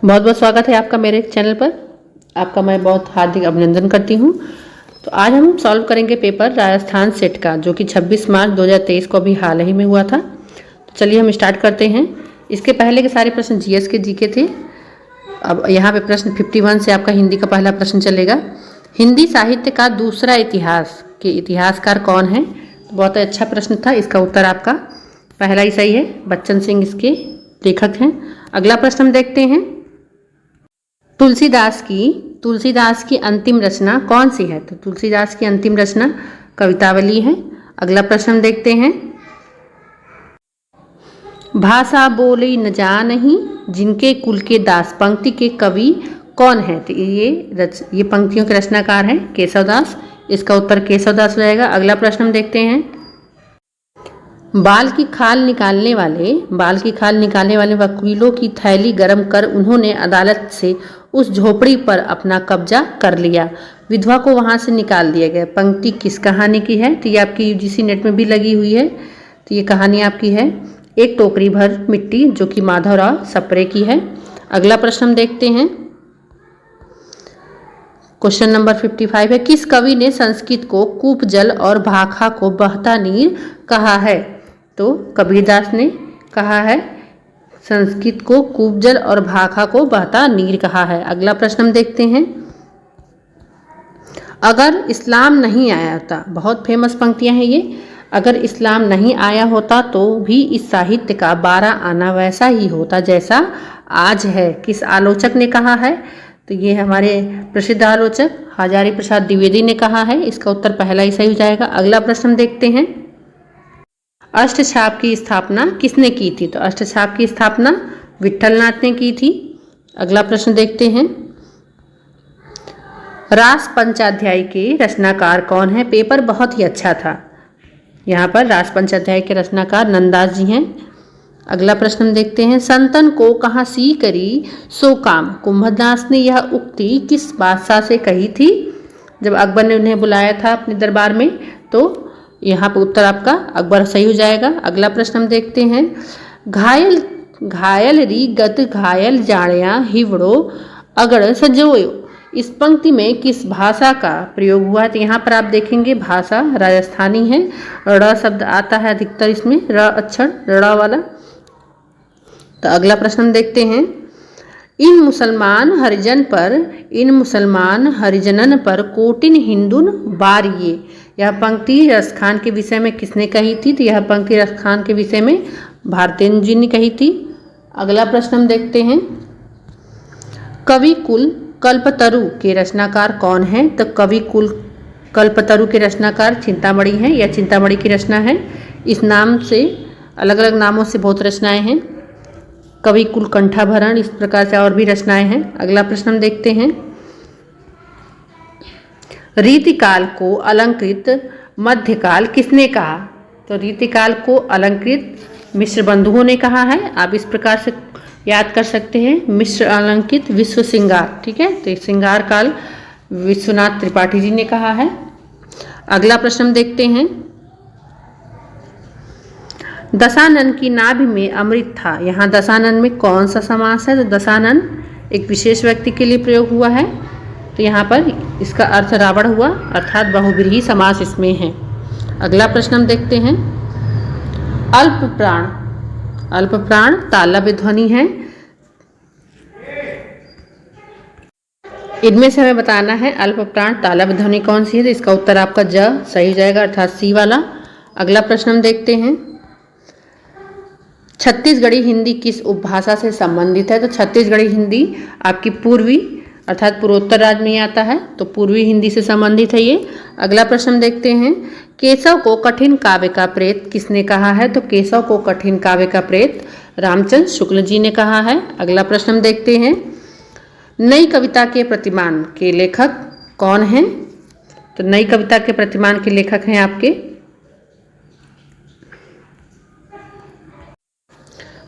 बहुत बहुत स्वागत है आपका मेरे चैनल पर। आपका मैं बहुत हार्दिक अभिनंदन करती हूँ। तो आज हम सॉल्व करेंगे पेपर राजस्थान सेट का, जो कि 26 मार्च 2023 को अभी हाल ही में हुआ था। तो चलिए हम स्टार्ट करते हैं। इसके पहले के सारे प्रश्न जीएस के जीके थे। अब यहाँ पे प्रश्न 51 से आपका हिंदी का पहला प्रश्न चलेगा। हिंदी साहित्य का दूसरा इतिहास के इतिहासकार कौन है? तो बहुत अच्छा प्रश्न था। इसका उत्तर आपका पहला ही सही है, बच्चन सिंह इसके लेखक हैं। अगला प्रश्न हम देखते हैं। तुलसीदास की अंतिम रचना कौन सी है? तो तुलसीदास की अंतिम रचना कवितावली है। अगला प्रश्न हम देखते हैं। भाषा बोली न जानही जिनके कुल के दास पंक्ति के कवि कौन है? तो ये पंक्तियों के रचनाकार हैं केशवदास। इसका उत्तर केशवदास हो जाएगा। अगला प्रश्न हम देखते हैं। बाल की खाल निकालने वाले वकीलों की थैली गर्म कर उन्होंने अदालत से उस झोपड़ी पर अपना कब्जा कर लिया, विधवा को वहां से निकाल दिया गया। पंक्ति किस कहानी की है? तो ये आपकी यूजीसी नेट में भी लगी हुई है। तो ये कहानी आपकी है एक टोकरी भर मिट्टी, जो कि माधवराव सप्रे की है। अगला प्रश्न हम देखते हैं। क्वेश्चन नंबर 55 है। किस कवि ने संस्कृत को कूप जल और भाखा को बहता नीर कहा है? तो कबीरदास ने कहा है संस्कृत को कूप जल और भाखा को बहता नीर कहा है। अगला प्रश्न हम देखते हैं। अगर इस्लाम नहीं आया होता, बहुत फेमस पंक्तियां हैं ये। अगर इस्लाम नहीं आया होता तो भी इस साहित्य का 12 आना वैसा ही होता जैसा आज है, किस आलोचक ने कहा है? तो ये हमारे प्रसिद्ध आलोचक हजारी प्रसाद द्विवेदी ने कहा है। इसका उत्तर पहला ही सही हो जाएगा। अगला प्रश्न हम देखते हैं। अष्टछाप की स्थापना किसने की थी? तो अष्टछाप की स्थापना विट्ठलनाथ ने की थी। अगला प्रश्न देखते हैं। रास पंचाध्याय के रचनाकार कौन है? पेपर बहुत ही अच्छा था। यहाँ पर रास पंचाध्याय के रचनाकार नंददास जी हैं। अगला प्रश्न हम देखते हैं। संतन को कहाँ सी करी सो काम, कुंभदास ने यह उक्ति किस बादशाह से कही थी? जब अकबर ने उन्हें बुलाया था अपने दरबार में, तो यहाँ पर उत्तर आपका अकबर सही हो जाएगा। अगला प्रश्न हम देखते हैं। घायल री गत घायल जाड़िया हिवड़ो अगड़ सजोयो, इस पंक्ति में किस भाषा का प्रयोग हुआ है? तो यहाँ पर आप देखेंगे भाषा राजस्थानी है। ड़ शब्द आता है अधिकतर इसमें, र अक्षर ड़ वाला। तो अगला प्रश्न हम देखते हैं। इन मुसलमान हरिजनन पर कोटिन हिंदुन बारिये, यह पंक्ति रसखान के विषय में किसने कही थी? तो यह पंक्ति रसखान के विषय में भारतेंदु जी ने कही थी। अगला प्रश्न हम देखते हैं। कवि कुल कल्पतरु के रचनाकार कौन है? तो कवि कुल कल्पतरु के रचनाकार चिंतामणि हैं। यह चिंतामणि की रचना है। इस नाम से अलग अलग नामों से बहुत रचनाएं हैं। कवि कुल कंठाभरण, इस प्रकार से और भी रचनाएं हैं। अगला प्रश्न हम देखते हैं। रीतिकाल को अलंकृत मध्यकाल किसने कहा? तो रीतिकाल को अलंकृत मिश्र बंधुओं ने कहा है। आप इस प्रकार से याद कर सकते हैं। मिश्र अलंकृत विश्व श्रृंगार, ठीक है। तो श्रृंगार काल विश्वनाथ त्रिपाठी जी ने कहा है। अगला प्रश्न हम देखते हैं। दशानन की नाभि में अमृत था, यहाँ दशानन में कौन सा समास है? तो दशानन एक विशेष व्यक्ति के लिए प्रयोग हुआ है। तो यहाँ पर इसका अर्थ रावण हुआ, अर्थात बहुव्रीहि समास इसमें है। अगला प्रश्न हम देखते हैं। अल्प प्राण तालव्य ध्वनि है। इनमें से हमें बताना है अल्प प्राण तालव्य ध्वनि कौन सी है? तो इसका उत्तर आपका ज सही जाएगा, अर्थात सी वाला। अगला प्रश्न हम देखते हैं। छत्तीसगढ़ी हिंदी किस उपभाषा से संबंधित है? तो छत्तीसगढ़ी हिंदी आपकी पूर्वी अर्थात पूर्वोत्तर राज्य में आता है, तो पूर्वी हिंदी से संबंधित है ये। अगला प्रश्न हम देखते हैं। केशव को कठिन काव्य का प्रेत किसने कहा है? तो केशव को कठिन काव्य का प्रेत रामचंद्र शुक्ल जी ने कहा है। अगला प्रश्न हम देखते हैं। नई कविता के प्रतिमान के लेखक कौन हैं? तो नई कविता के प्रतिमान के लेखक हैं आपके,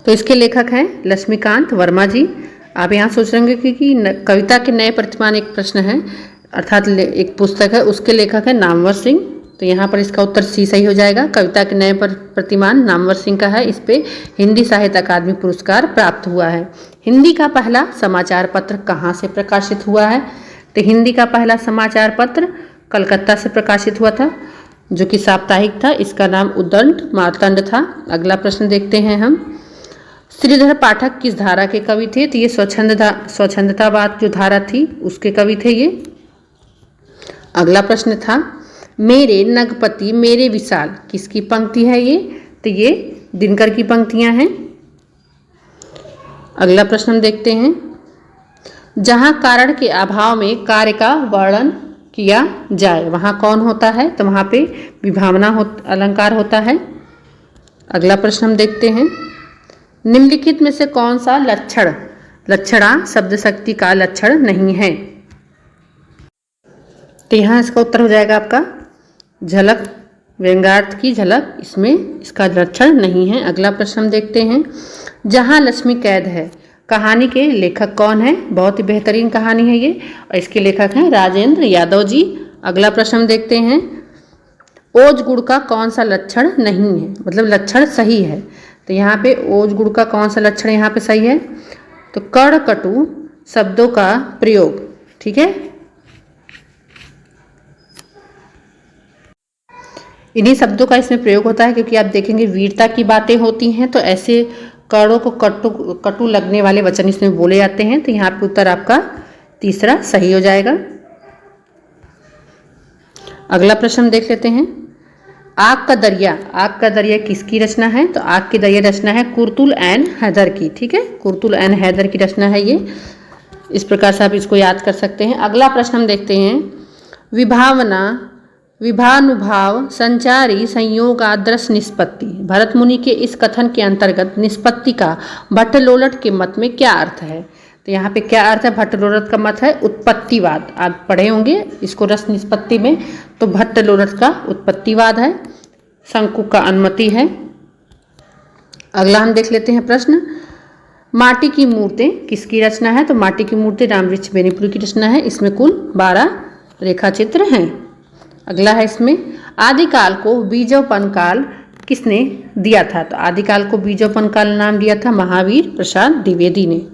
तो इसके लेखक हैं लक्ष्मीकांत वर्मा जी। आप यहाँ सोच रहे होंगे कि कविता के नए प्रतिमान एक प्रश्न है, अर्थात एक पुस्तक है, उसके लेखक है नामवर सिंह। तो यहाँ पर इसका उत्तर सी सही हो जाएगा। कविता के नए प्रतिमान नामवर सिंह का है। इस पे हिंदी साहित्य अकादमी पुरस्कार प्राप्त हुआ है। हिंदी का पहला समाचार पत्र कहाँ से प्रकाशित हुआ है? तो हिंदी का पहला समाचार पत्र कलकत्ता से प्रकाशित हुआ था, जो कि साप्ताहिक था। इसका नाम उद्दंड मार्तंड था। अगला प्रश्न देखते हैं हम। श्रीधर पाठक किस धारा के कवि थे? तो ये स्वच्छंदतावाद जो धारा थी उसके कवि थे ये। अगला प्रश्न था मेरे नगपति मेरे विशाल किसकी पंक्ति है ये? तो ये दिनकर की पंक्तियां हैं। अगला प्रश्न हम देखते हैं। जहां कारण के अभाव में कार्य का वर्णन किया जाए वहां कौन होता है? तो वहां पे विभावना अलंकार होता है। अगला प्रश्न हम देखते हैं। निम्नलिखित में से कौन सा लक्षणा शब्द शक्ति का लक्षण नहीं है? तो यहाँ इसका उत्तर हो जाएगा आपका झलक, व्यंग्यार्थ की झलक, इसमें इसका लक्षण नहीं है। अगला प्रश्न हम देखते हैं। जहाँ लक्ष्मी कैद है कहानी के लेखक कौन है? बहुत ही बेहतरीन कहानी है ये और इसके लेखक हैं राजेंद्र यादव जी। अगला प्रश्न हम देखते हैं। ओज गुड़ का कौन सा लक्षण नहीं है, मतलब लक्षण सही है? तो यहाँ पे ओज गुड़ का कौन सा लक्षण यहाँ पे सही है? तो कड़ कटु शब्दों का प्रयोग, ठीक है। इन्हीं शब्दों का इसमें प्रयोग होता है क्योंकि आप देखेंगे वीरता की बातें होती हैं तो ऐसे कड़ों को कटु लगने वाले वचन इसमें बोले जाते हैं। तो यहाँ पे उत्तर आपका तीसरा सही हो जाएगा। अगला प्रश्न हम देख लेते हैं। आग का दरिया किसकी रचना है? तो आग की दरिया रचना है कुर्तुल एंड हैदर की, ठीक है। कुर्तुल एंड हैदर की रचना है ये। इस प्रकार से आप इसको याद कर सकते हैं। अगला प्रश्न हम देखते हैं। विभानुभाव संचारी संयोग आदर्श निष्पत्ति, भरत मुनि के इस कथन के अंतर्गत निष्पत्ति का भट्टलोलट के मत में क्या अर्थ है? तो यहाँ पे क्या अर्थ है? भट्टलोलट का मत है उत्पत्तिवाद। आप पढ़े होंगे इसको रस निष्पत्ति में, तो भट्टलोलट का उत्पत्तिवाद है, शंकु का अनुमति है। अगला हम देख लेते हैं प्रश्न। माटी की मूर्तें किसकी रचना है? तो माटी की मूर्ति रामवृक्ष बेनीपुरी की रचना है। इसमें कुल 12 रेखा चित्र हैं। अगला है इसमें आदिकाल को बीजोपन काल किसने दिया था? तो आदिकाल को बीजोपन काल नाम दिया था महावीर प्रसाद द्विवेदी ने।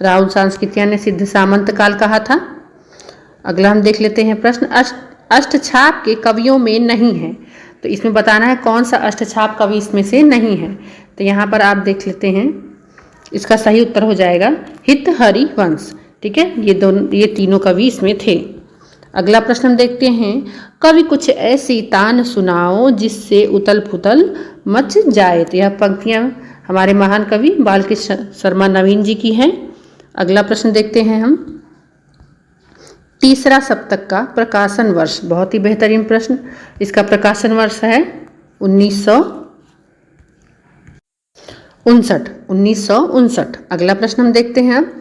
राहुल सांस्कृतिया ने सिद्ध सामंत काल कहा था। अगला हम देख लेते हैं प्रश्न। अष्टछाप के कवियों में नहीं है, तो इसमें बताना है कौन सा अष्टछाप कवि इसमें से नहीं है। तो यहाँ पर आप देख लेते हैं, इसका सही उत्तर हो जाएगा हित हरि वंश, ठीक है। ये तीनों कवि इसमें थे। अगला प्रश्न हम देखते हैं। कवि कुछ ऐसी तान सुनाओ जिससे उतल फुतल मच जाए। तो यह पंक्तियां हमारे महान कवि बालकृष्ण शर्मा नवीन जी की हैं। अगला प्रश्न देखते हैं हम। तीसरा सप्तक का प्रकाशन वर्ष, बहुत ही बेहतरीन प्रश्न। इसका प्रकाशन वर्ष है 1959। अगला प्रश्न हम देखते हैं अब।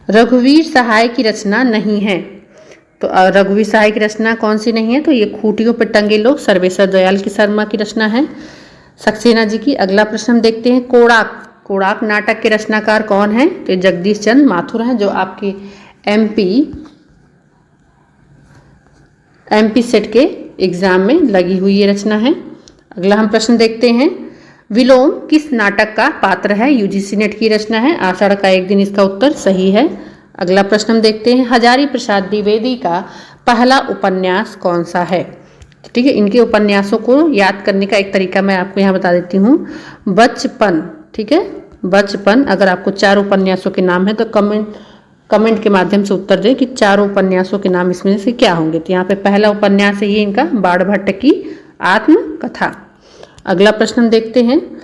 रघुवीर सहाय की रचना नहीं है, तो रघुवीर सहाय की रचना कौन सी नहीं है? तो ये खूटियों पर टंगे लोग सर्वेश्वर दयाल की शर्मा की रचना है, सक्सेना जी की। अगला प्रश्न हम देखते हैं। कोड़ाक नाटक के रचनाकार कौन है? तो जगदीश चंद्र माथुर हैं, जो आपके एमपी सेट के एग्जाम में लगी हुई ये रचना है। अगला हम प्रश्न देखते हैं। विलोम किस नाटक का पात्र है? यूजीसी नेट की रचना है, आषाढ़ का एक दिन। इसका उत्तर सही है। अगला प्रश्न हम देखते हैं। हजारी प्रसाद द्विवेदी का पहला उपन्यास कौन सा है? ठीक है, इनके उपन्यासों को याद करने का एक तरीका मैं आपको यहाँ बता देती हूँ। बचपन, ठीक है, बचपन। अगर आपको 4 उपन्यासों के नाम है तो कमेंट के माध्यम से उत्तर दें कि 4 उपन्यासों के नाम इसमें से क्या होंगे। तो यहाँ पे पहला उपन्यास है ये इनका बाणभट्ट की आत्मकथा। अगला प्रश्न हम देखते हैं।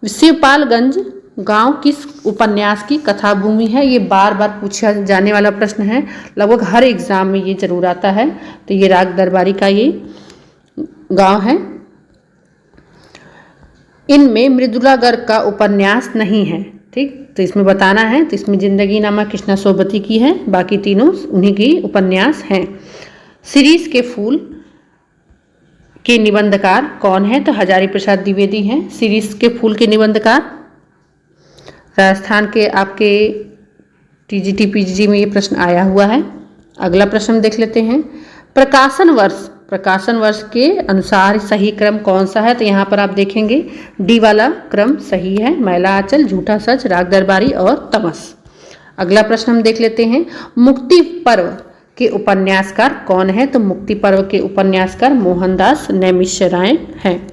शिवपालगंज गांव किस उपन्यास की कथा भूमि है? ये बार बार पूछा जाने वाला प्रश्न है, लगभग हर एग्जाम में ये जरूर आता है। तो ये राग दरबारी का ये गांव है। इनमें मृदुला गर्ग का उपन्यास नहीं है, ठीक, तो इसमें बताना है। तो इसमें जिंदगी नामा कृष्णा सोबती की है, बाकी तीनों उन्हीं की उपन्यास हैं। शिरीष के फूल के निबंधकार कौन है? तो हजारी प्रसाद द्विवेदी हैं शिरीष के फूल के निबंधकार। राजस्थान के आपके टीजीटी पीजीटी में ये प्रश्न आया हुआ है। अगला प्रश्न हम देख लेते हैं। प्रकाशन वर्ष के अनुसार सही क्रम कौन सा है? तो यहाँ पर आप देखेंगे डी वाला क्रम सही है। मैला आंचल, झूठा सच, राग दरबारी और तमस। अगला प्रश्न हम देख लेते हैं। मुक्ति पर्व के उपन्यासकार कौन है? तो मुक्ति पर्व के उपन्यासकार मोहनदास नैमिषारण्य हैं।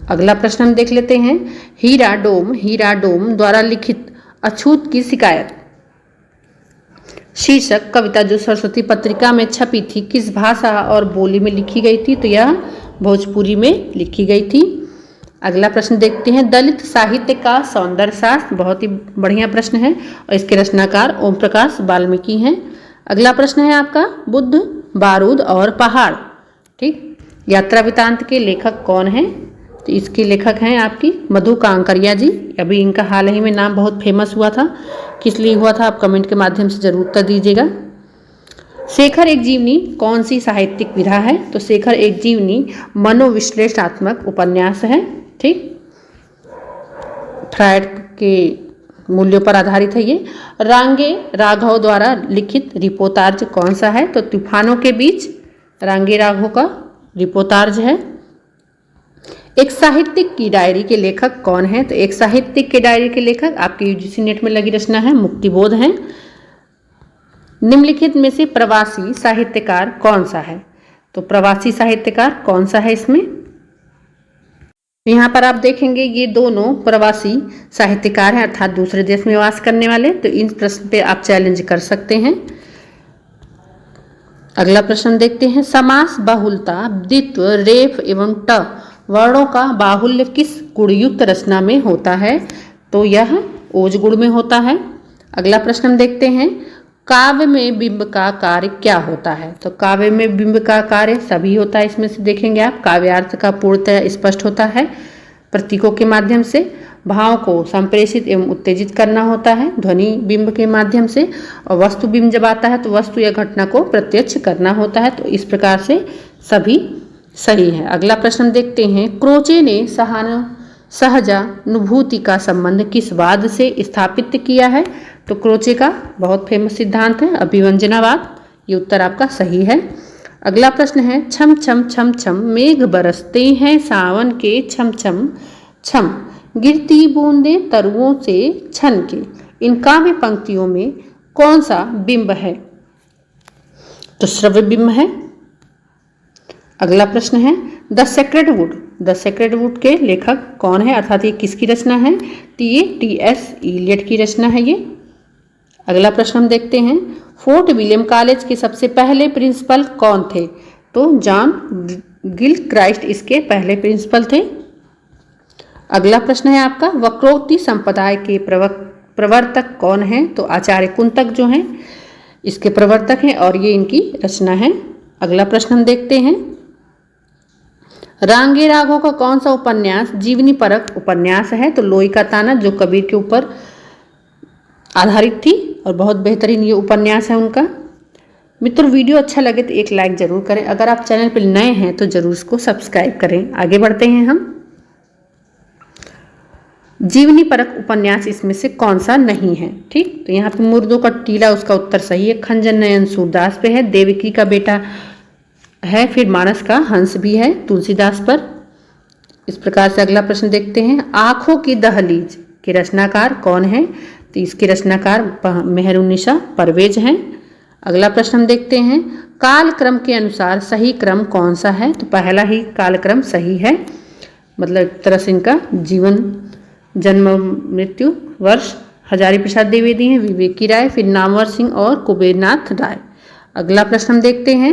अगला प्रश्न हम देख लेते हैं। हीरा डोम द्वारा लिखित अछूत की शिकायत शीर्षक कविता जो सरस्वती पत्रिका में छपी थी किस भाषा और बोली में लिखी गई थी? तो यह भोजपुरी में लिखी गई थी। अगला प्रश्न देखते हैं। दलित साहित्य का सौंदर्य शास्त्र, बहुत ही बढ़िया प्रश्न है और इसके रचनाकार ओम प्रकाश वाल्मीकि हैं। अगला प्रश्न है आपका बुद्ध, बारूद और पहाड़। ठीक, यात्रा वृत्तांत के लेखक कौन हैं? तो इसके लेखक हैं आपकी मधु कांकरिया जी। अभी इनका हाल ही में नाम बहुत फेमस हुआ था, किस लिए हुआ था आप कमेंट के माध्यम से जरूर उत्तर दीजिएगा। शेखर एक जीवनी कौन सी साहित्यिक विधा है? तो शेखर एक जीवनी मनोविश्लेषणात्मक उपन्यास है। ठीक, फ्रायड के मूल्यों पर आधारित है ये। रांगे राघव द्वारा लिखित रिपोर्तार्ज कौन सा है? तो तूफानों के बीच रांगे राघव का रिपोर्तार्ज है। एक साहित्यिक की डायरी के लेखक कौन है? तो एक साहित्यिक के डायरी के लेखक आपके यूजीसी नेट में लगी रचना है मुक्तिबोध है। निम्नलिखित में से प्रवासी साहित्यकार कौन सा है? तो प्रवासी साहित्यकार कौन सा है इसमें? यहाँ पर आप देखेंगे ये दोनों प्रवासी साहित्यकार हैं, अर्थात दूसरे देश में वास करने वाले। तो इन प्रश्न पे आप चैलेंज कर सकते हैं। अगला प्रश्न देखते हैं। समास बहुलता, द्वित्व, रेफ एवं ट वर्णों का बाहुल्य किस गुणयुक्त रचना में होता है? तो यह ओज गुण में होता है। अगला प्रश्न हम देखते हैं। काव्य में बिंब का कार्य क्या होता है? तो काव्य में बिंब का कार्य सभी होता है। इसमें से देखेंगे आप काव्यार्थ का पूर्णतः स्पष्ट होता है। प्रतीकों के माध्यम से भाव को संप्रेषित एवं उत्तेजित करना होता है ध्वनि बिंब के माध्यम से। और वस्तु बिंब जब आता है तो वस्तु या घटना को प्रत्यक्ष करना होता है। तो इस प्रकार से सभी सही है। अगला प्रश्न देखते हैं। क्रोचे ने सहजानुभूति का संबंध किस वाद से स्थापित किया है? तो क्रोचे का बहुत फेमस सिद्धांत है अभिव्यंजनावाद। ये उत्तर आपका सही है। अगला प्रश्न है। छम छम छम छम मेघ बरसते हैं सावन के, छम छम छम गिरती बूंदें तरुओं से छन के। इन काव्य पंक्तियों में कौन सा बिंब है? तो श्रव्य बिंब है। अगला प्रश्न है। द सेक्रेड वुड के लेखक कौन है, अर्थात ये किसकी रचना है? तो ये टी.एस. इलियट की रचना है ये। अगला प्रश्न हम देखते हैं। फोर्ट विलियम कॉलेज के सबसे पहले प्रिंसिपल कौन थे? तो जॉन गिलक्राइस्ट इसके पहले प्रिंसिपल थे। अगला प्रश्न है आपका। वक्रोक्ति संप्रदाय के प्रवर्तक कौन है? तो आचार्य कुंतक जो हैं इसके प्रवर्तक हैं और ये इनकी रचना है। अगला प्रश्न हम देखते हैं। रांगे राघव का कौन सा उपन्यास जीवनी परक उपन्यास है? तो लोई का ताना जो कबीर के ऊपर आधारित थी और बहुत बेहतरीन ये उपन्यास है उनका। मित्रों वीडियो अच्छा लगे तो एक लाइक जरूर करें। अगर आप चैनल पर नए हैं तो जरूर इसको सब्सक्राइब करें। आगे बढ़ते हैं हम। जीवनी परक उपन्यास इसमें से कौन सा नहीं है? ठीक, तो यहाँ पे मुर्दों का टीला उसका उत्तर सही है। खंजन नयन सूरदास पे है। देवकी का बेटा है। फिर मानस का हंस भी है तुलसीदास पर। इस प्रकार से अगला प्रश्न देखते हैं। आंखों की दहलीज के रचनाकार कौन है? तो इसके रचनाकार मेहरुन्निसा परवेज हैं। अगला प्रश्न हम देखते हैं। कालक्रम के अनुसार सही क्रम कौन सा है? तो पहला ही कालक्रम सही है, मतलब एक तरह से इनका जीवन जन्म मृत्यु वर्ष हजारी प्रसाद द्विवेदी हैं, विवेकी राय, फिर नामवर सिंह और कुबेरनाथ राय। अगला प्रश्न हम देखते हैं।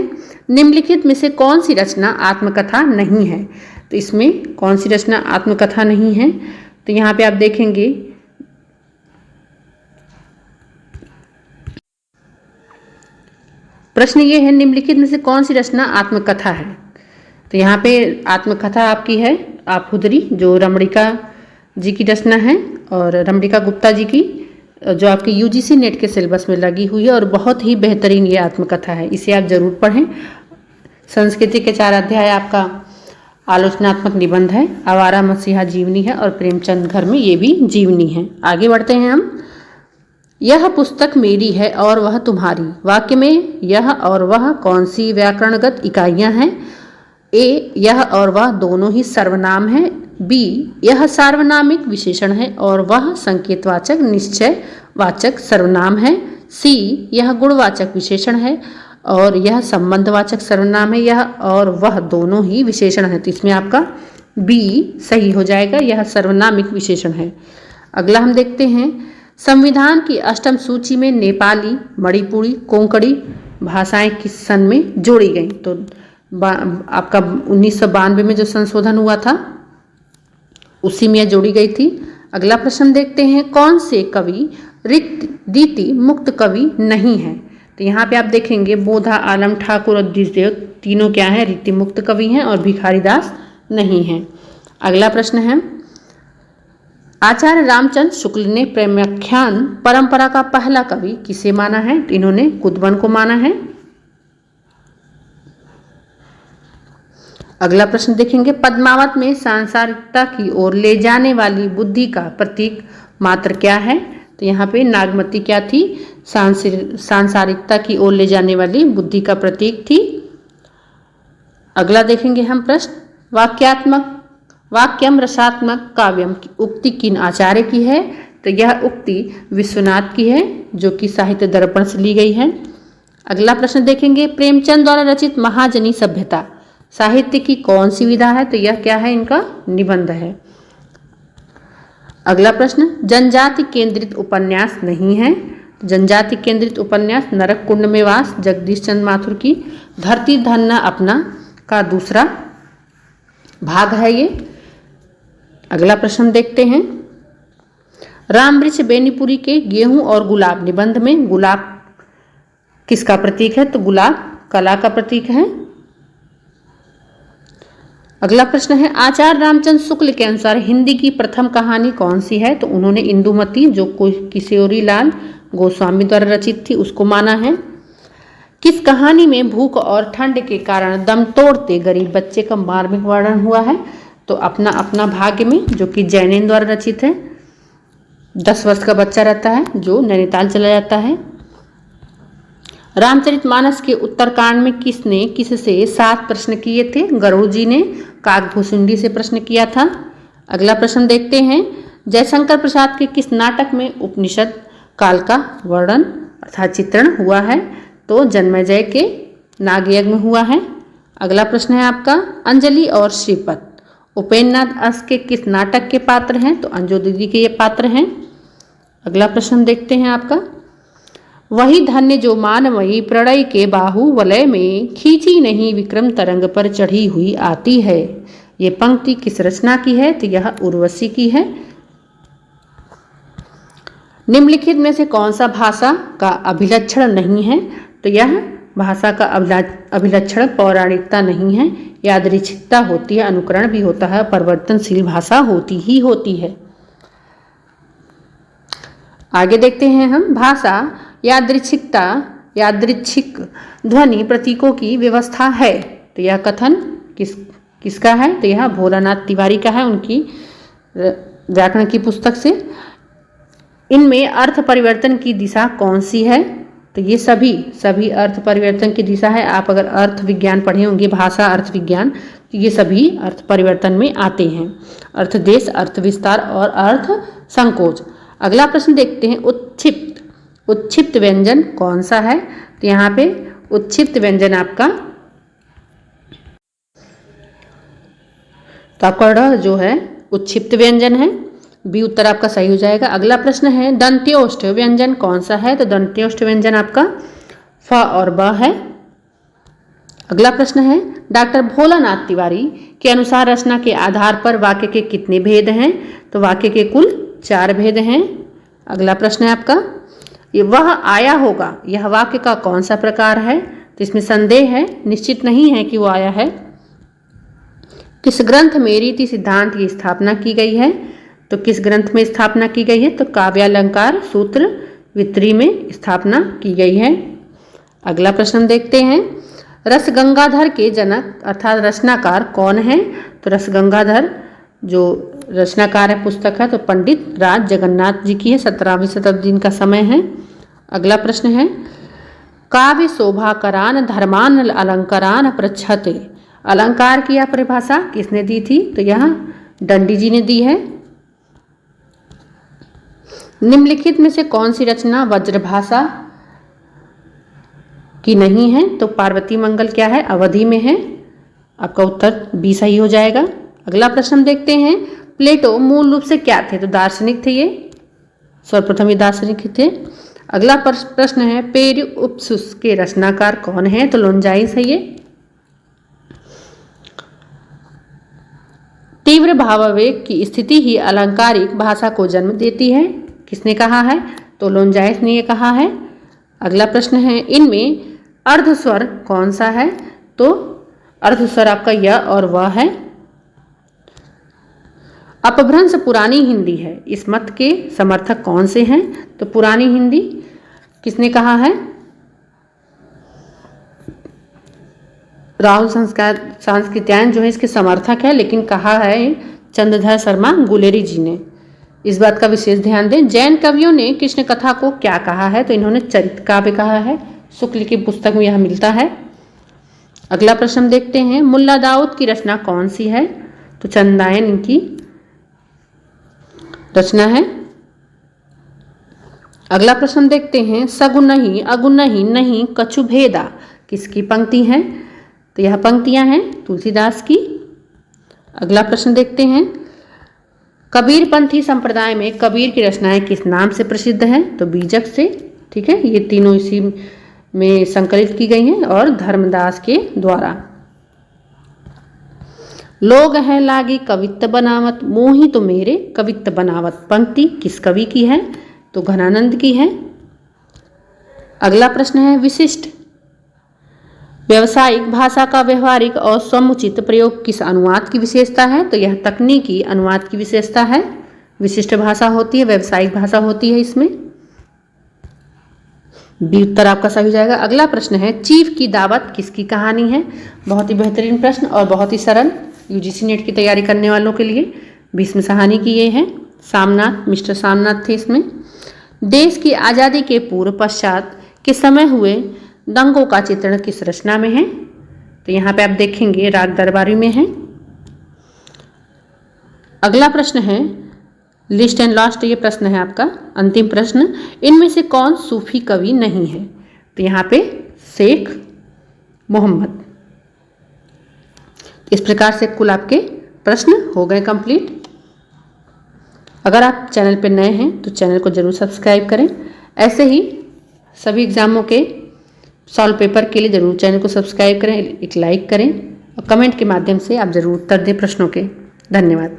निम्नलिखित में से कौन सी रचना आत्मकथा नहीं है? तो इसमें कौन सी रचना आत्मकथा नहीं है? तो यहाँ पे आप देखेंगे प्रश्न ये है निम्नलिखित में से कौन सी रचना आत्मकथा है? तो यहाँ पे आत्मकथा आपकी है आफुदरी जो रमणिका जी की रचना है और रमणिका गुप्ता जी की, जो आपके यूजीसी नेट के सिलेबस में लगी हुई है और बहुत ही बेहतरीन ये आत्मकथा है। इसे आप जरूर पढ़ें। संस्कृति के 4 अध्याय आपका आलोचनात्मक निबंध है। आवारा मसीहा जीवनी है और प्रेमचंद घर में ये भी जीवनी है। आगे बढ़ते हैं हम। यह पुस्तक मेरी है और वह तुम्हारी। वाक्य में यह और वह कौन सी व्याकरणगत इकाइयां हैं? ए, यह और वह दोनों ही सर्वनाम हैं। बी, यह सार्वनामिक विशेषण है और वह संकेतवाचक निश्चयवाचक सर्वनाम है। सी, यह गुणवाचक विशेषण है और यह संबंधवाचक सर्वनाम है। यह और वह दोनों ही विशेषण है, तो इसमें आपका बी सही हो जाएगा, यह सर्वनामिक विशेषण है। अगला हम देखते हैं, संविधान की अष्टम सूची में नेपाली, मणिपुरी, कोंकणी भाषाएं किस सन में जोड़ी गई? तो आपका 1992 में जो संशोधन हुआ था उसी में जोड़ी गई थी। अगला प्रश्न देखते हैं, कौन से कवि रीति मुक्त कवि नहीं है? तो यहाँ पे आप देखेंगे बोधा, आलम ठाकुर और द्विजदेव तीनों क्या हैं? रीति मुक्त कवि हैं और भिखारी दास नहीं हैं। अगला प्रश्न है, आचार्य रामचंद्र शुक्ल ने प्रेमाख्यान परंपरा का पहला कवि किसे माना है? तो इन्होंने कुदवन को माना है। अगला प्रश्न देखेंगे, पद्मावत में सांसारिकता की ओर ले जाने वाली बुद्धि का प्रतीक मात्र क्या है? तो यहाँ पे नागमती क्या थी? सांसारिकता की ओर ले जाने वाली बुद्धि का प्रतीक थी। अगला देखेंगे हम प्रश्न, वाक्यम रसात्मक काव्यम की उक्ति किन आचार्य की है? तो यह उक्ति विश्वनाथ की है जो कि साहित्य दर्पण से ली गई है। अगला प्रश्न देखेंगे, प्रेमचंद द्वारा रचित महाजनी सभ्यता साहित्य की कौन सी विधा है? तो यह क्या है? इनका निबंध है। अगला प्रश्न, जनजाति केंद्रित उपन्यास नहीं है। जनजाति केंद्रित उपन्यास नरक कुंड में वास जगदीश चंद्र माथुर की धरती धन्ना अपना का दूसरा भाग है ये। अगला प्रश्न देखते हैं, रामवृक्ष बेनीपुरी के गेहूं और गुलाब निबंध में गुलाब किसका प्रतीक है? तो गुलाब कला का प्रतीक है। अगला प्रश्न है, आचार्य रामचंद्र शुक्ल के अनुसार हिंदी की प्रथम कहानी कौन सी है? तो उन्होंने इंदुमती जो किशोरी लाल गोस्वामी द्वारा रचित थी उसको माना है। किस कहानी में भूख और ठंड के कारण दम तोड़ते गरीब बच्चे का मार्मिक वर्णन हुआ है? तो अपना अपना भाग्य में जो कि जैनेन द्वारा रचित है। 10 वर्ष का बच्चा रहता है जो नैनीताल चला जाता है। रामचरितमानस के उत्तरकांड में किसने किससे 7 प्रश्न किए थे? गरुड़ जी ने काकभूषुंडी से प्रश्न किया था। अगला प्रश्न देखते हैं, जयशंकर प्रसाद के किस नाटक में उपनिषद काल का वर्णन अर्थात चित्रण हुआ है? तो जन्मेजय के नागयज्ञ में हुआ है। अगला प्रश्न है आपका, अंजलि और श्रीपद उपेन्द्रनाथ अस के किस नाटक के पात्र हैं? तो अंजू दीदी के ये पात्र हैं। अगला प्रश्न देखते हैं आपका, वही धन्य जो मानमयी प्रणय के बाहु वलय में खींची नहीं विक्रम तरंग पर चढ़ी हुई आती है। ये पंक्ति किस रचना की है? तो यह उर्वशी की है। निम्नलिखित में से कौन सा भाषा का अभिलक्षण नहीं है? तो यह भाषा का अभिलक्षण पौराणिकता नहीं है, यादृच्छिकता होती है, अनुकरण भी होता है, परिवर्तनशील भाषा होती ही होती है। आगे देखते हैं हम, भाषा यादृच्छिक ध्वनि प्रतीकों की व्यवस्था है। तो यह कथन किसका है? तो यह भोलानाथ तिवारी का है, उनकी व्याकरण की पुस्तक से। इनमें अर्थ परिवर्तन की दिशा कौन सी है? तो ये सभी अर्थ परिवर्तन की दिशा है। आप अगर अर्थ विज्ञान पढ़े होंगे, भाषा अर्थ विज्ञान, तो ये सभी अर्थ परिवर्तन में आते हैं। अर्थ देश, अर्थ विस्तार और अर्थ संकोच। अगला प्रश्न देखते हैं, उत्क्षिप्त व्यंजन कौन सा है? तो यहाँ पे उत्क्षिप्त व्यंजन आपका जो है उत्क्षिप्त व्यंजन है। बी उत्तर आपका सही हो जाएगा। अगला प्रश्न है, दंत्योष्ठ व्यंजन कौन सा है? तो दंत्योष्ठ व्यंजन आपका फ और ब है। अगला प्रश्न है, डॉक्टर भोलानाथ तिवारी के अनुसार रचना के आधार पर वाक्य के कितने भेद हैं? तो वाक्य के कुल 4 भेद हैं। अगला प्रश्न है आपका, वह आया होगा, यह वाक्य का कौन सा प्रकार है? तो इसमें संदेह है, निश्चित नहीं है कि वो आया है। किस ग्रंथ में रीति सिद्धांत की स्थापना की गई है? तो किस ग्रंथ में स्थापना की गई है? तो काव्यालंकार सूत्र वित्री में स्थापना की गई है। अगला प्रश्न देखते हैं, रस गंगाधर के जनक अर्थात रचनाकार कौन है? तो रस गंगाधर जो रचनाकार है पुस्तक है तो पंडित राज जगन्नाथ जी की है, 17वीं शताब्दी इनका समय है। अगला प्रश्न है काव्य शोभाकरान धर्मान अलंकारान पृच्छते। अलंकार की यह परिभाषा किसने दी थी? तो यह दंडी जी ने दी है। निम्नलिखित में से कौन सी रचना व्रजभाषा की नहीं है? तो पार्वती मंगल क्या है? अवधि में है। आपका उत्तर बी सही हो जाएगा। अगला प्रश्न देखते हैं प्लेटो मूल रूप से क्या थे? तो दार्शनिक थे, ये सर्वप्रथम ये दार्शनिक थे। अगला प्रश्न है पेरिप्लुस के रचनाकार कौन है? तो लोन्जाइस है ये। तीव्र भावावेग की स्थिति ही अलंकारिक भाषा को जन्म देती है, किसने कहा है? तो लोन्जाइस ने ये कहा है। अगला प्रश्न है इनमें अर्धस्वर कौन सा है? तो अर्धस्वर आपका य और व है। अपभ्रंश पुरानी हिंदी है, इस मत के समर्थक कौन से हैं? तो पुरानी हिंदी किसने कहा है? राहुल सांस्कृत्यायन जो है इसके समर्थक है, लेकिन कहा है चंद्रधर शर्मा गुलेरी जी ने। इस बात का विशेष ध्यान दें। जैन कवियों ने कृष्ण कथा को क्या कहा है? तो इन्होंने चरित काव्य कहा है, शुक्ल की पुस्तक में यह मिलता है। अगला प्रश्न देखते हैं मुल्ला दाऊद की रचना कौन सी है? तो चंदायन इनकी रचना है। अगला प्रश्न देखते हैं सगुनहि अगुनहि नहीं कछु भेदा, किसकी पंक्ति है? तो यह पंक्तियां हैं तुलसीदास की। अगला प्रश्न देखते हैं कबीर पंथी संप्रदाय में कबीर की रचनाएं किस नाम से प्रसिद्ध हैं? तो बीजक से। ठीक है, ये तीनों इसी में संकलित की गई हैं और धर्मदास के द्वारा। लोग हैं लागी कवित्त बनावत मोही तो मेरे कवित्त बनावत, पंक्ति किस कवि की है? तो घनानंद की है। अगला प्रश्न है विशिष्ट व्यावसायिक भाषा का व्यवहारिक और समुचित प्रयोग किस अनुवाद की विशेषता है? तो यह तकनीकी अनुवाद की विशेषता है। विशिष्ट भाषा होती है, व्यावसायिक भाषा होती है इसमें। बी उत्तर आपका सही हो जाएगा। अगला प्रश्न है चीफ की दावत किसकी कहानी है? बहुत ही बेहतरीन प्रश्न और बहुत ही सरल, यूजीसी नेट की तैयारी करने वालों के लिए। भीष्म साहनी की ये है, सामनाथ मिस्टर सामनाथ थे इसमें। देश की आज़ादी के पूर्व पश्चात के समय हुए दंगों का चित्रण किस रचना में है? तो यहाँ पे आप देखेंगे राग दरबारी में है। अगला प्रश्न है लिस्ट एंड लास्ट, ये प्रश्न है आपका अंतिम प्रश्न। इनमें से कौन सूफी कवि नहीं है? तो यहाँ पे शेख मोहम्मद। इस प्रकार से कुल आपके प्रश्न हो गए कंप्लीट। अगर आप चैनल पर नए हैं तो चैनल को जरूर सब्सक्राइब करें। ऐसे ही सभी एग्जामों के सॉल्व पेपर के लिए जरूर चैनल को सब्सक्राइब करें, एक लाइक करें और कमेंट के माध्यम से आप जरूर उत्तर दें प्रश्नों के। धन्यवाद।